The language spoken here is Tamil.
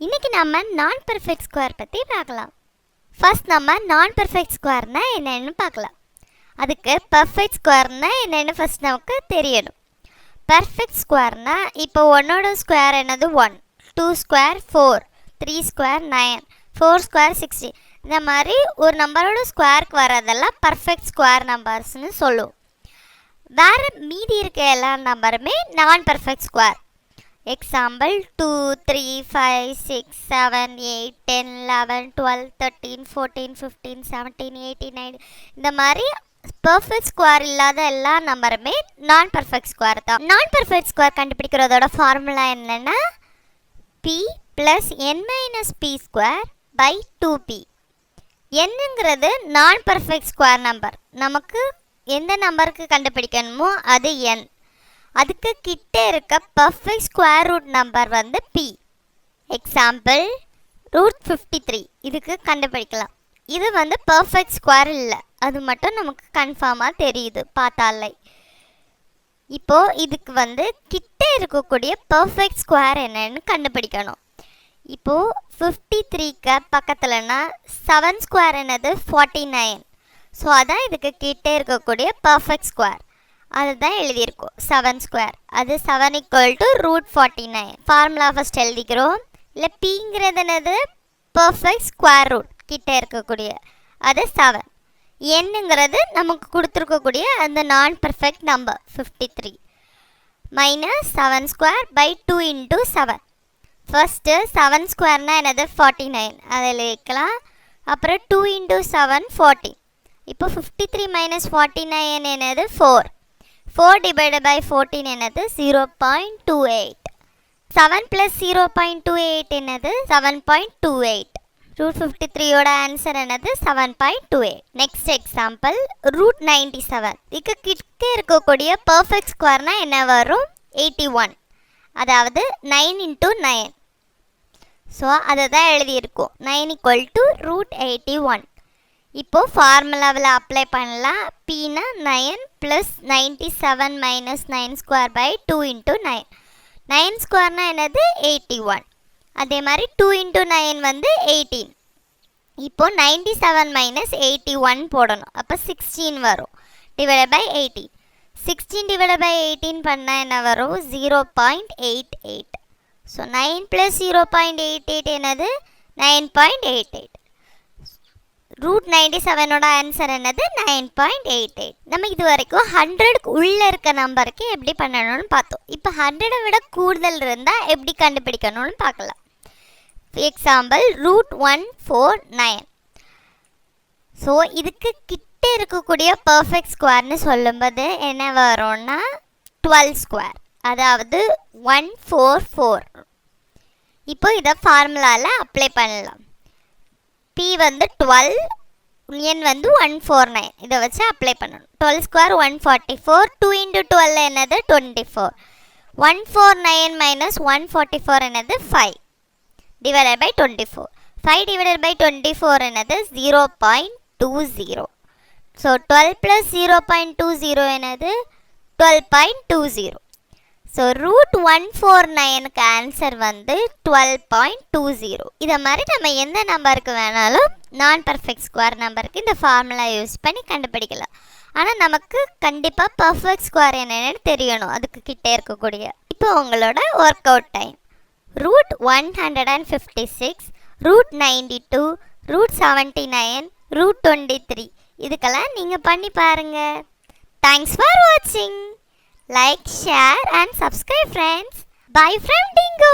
இன்னைக்கு நம்ம நான் பெர்ஃபெக்ட் ஸ்கொயர் பற்றி பார்க்கலாம். ஃபர்ஸ்ட் நம்ம நான் பெர்ஃபெக்ட் ஸ்கொயர்னா என்னென்னு பார்க்கலாம். அதுக்கு பெர்ஃபெக்ட் ஸ்கொயர்னா என்னென்னு ஃபர்ஸ்ட் நமக்கு தெரியணும். பெர்ஃபெக்ட் ஸ்கொயர்னா இப்போ 1ஓட ஸ்கொயர் என்னது 1, 2 ஸ்கொயர் 4, 3 ஸ்கொயர் 9, 4 ஸ்கொயர் 16. இந்த மாதிரி ஒரு நம்பரோட ஸ்கொயருக்கு வரதெல்லாம் பர்ஃபெக்ட் ஸ்கொயர் நம்பர்ஸ்னு சொல்லுவோம். வேறு மீதி இருக்க எல்லா நம்பருமே நான் பெர்ஃபெக்ட் ஸ்கொயர். எக்ஸாம்பிள் 2, 3, 5, 6, 7, 8, 10, 11, 12, 13, 14, 15, 17, 18, 19 இந்த மாதிரி பர்ஃபெக்ட் ஸ்கொயர் இல்லாத எல்லா நம்பருமே நான் பெர்ஃபெக்ட் ஸ்கொயர் தான். நான் பெர்ஃபெக்ட் ஸ்கொயர் கண்டுபிடிக்கிறதோட ஃபார்முலா என்னென்னா p + n - p square by 2p. என்னங்கிறது நான் பெர்ஃபெக்ட் ஸ்கொயர் நம்பர். நமக்கு எந்த நம்பருக்கு கண்டுபிடிக்கணுமோ அது n. அதுக்கு கிட்டே இருக்க பர்ஃபெக்ட் ஸ்கொயர் ரூட் நம்பர் வந்து p. எக்ஸாம்பிள் √53 இதுக்கு கண்டுபிடிக்கலாம். இது வந்து பர்ஃபெக்ட் ஸ்கொயர் இல்லை, அது மட்டும் நமக்கு கன்ஃபார்மாக தெரியுது பார்த்தாலே. இப்போது இதுக்கு வந்து கிட்டே இருக்கக்கூடிய பர்ஃபெக்ட் ஸ்கொயர் என்னன்னு கண்டுபிடிக்கணும். இப்போது 53க்கு பக்கத்துலனா 7 ஸ்கொயர் என்னது 49. ஸோ அதான் இதுக்கு கிட்டே இருக்கக்கூடிய பர்ஃபெக்ட் ஸ்கொயர். அதுதான் எழுதியிருக்கோம் 7 ஸ்கொயர். அது 7 = √49. ஃபார்முலா ஃபஸ்ட் எழுதிக்கிறோம். இல்லை பிங்கிறது என்னது பர்ஃபெக்ட் ஸ்கொயர் ரூட் கிட்டே இருக்கக்கூடிய அது 7. என்னங்கிறது நமக்கு கொடுத்துருக்கக்கூடிய அந்த non perfect number 53 -7 square by 2 × 7. First 7 ஸ்கொயர்னால் என்னது 49 அதில் வைக்கலாம். அப்புறம் 2 × 7 14. இப்போ 53 - 49 என்னது 4. 4 / 14 என்னது 0.28. 7 + 0.28 என்னது 7.28. √53யோட ஆன்சர் என்னது 7.28. Next example √97. இதுக்கு கிட்டே இருக்கக்கூடிய பர்ஃபெக்ட் ஸ்கொயர்னால் என்ன வரும் 81. அதாவது 9 × 9. ஸோ அதை தான் எழுதியிருக்கோம் 9 = √81. இப்போது ஃபார்முலாவில் அப்ளை பண்ணலாம். பின்னா 9 + 97 - 9 ஸ்கொயர் பை 2 × 9. 9 ஸ்கொயர்னால் என்னது 81. அதே மாதிரி 2 × 9 வந்து 18. இப்போது 97 - 81 போடணும். அப்போ 16 வரும் /18. 16 / 18 பண்ணால் என்ன வரும் 0.88. ஸோ 9 + 0.88 என்னது 9.88. √97ஓட ஆன்சர் என்னது 9.88. நம்ம இது வரைக்கும் 100க்கு உள்ளே இருக்க நம்பருக்கு எப்படி பண்ணணும்னு பார்த்தோம். இப்போ 100 விட கூடுதல் இருந்தால் எப்படி கண்டுபிடிக்கணும்னு பார்க்கலாம். எக்ஸாம்பிள் √149. ஸோ இதுக்கு கிட்டே இருக்கக்கூடிய பர்ஃபெக்ட் ஸ்கொயர்னு சொல்லும்போது என்ன வரும்னா 12 ஸ்கொயர், அதாவது 144. இப்போ இதை ஃபார்முலாவில் அப்ளை பண்ணலாம். p வந்து 12, n வந்து 149. இதை வச்சு அப்ளை பண்ணணும். 12 ஸ்கொயர் 144. 2 × 12 என்னது 24. 149 - 144 என்னது 5 / 24. 5 / 24 என்னது 0.20. ஸோ 12 + 0.20 என்னது 12.20. ஸோ √149க்கு ஆன்சர் வந்து 12.20. இதை மாதிரி நம்ம எந்த நம்பருக்கு வேணாலும் நான் பெர்ஃபெக்ட் ஸ்கொயர் நம்பருக்கு இந்த ஃபார்முலா யூஸ் பண்ணி கண்டுபிடிக்கலாம். ஆனால் நமக்கு கண்டிப்பாக பர்ஃபெக்ட் ஸ்கொயர் என்னென்னு தெரியணும், அதுக்கு கிட்டே இருக்கக்கூடிய. இப்போ உங்களோட ஒர்க் அவுட் டைம் √156, √92, √79, √23 இதுக்கெல்லாம் நீங்கள் பண்ணி பாருங்கள். தேங்க்ஸ் ஃபார் வாட்சிங். Like, share and subscribe friends. Bye from Dingo.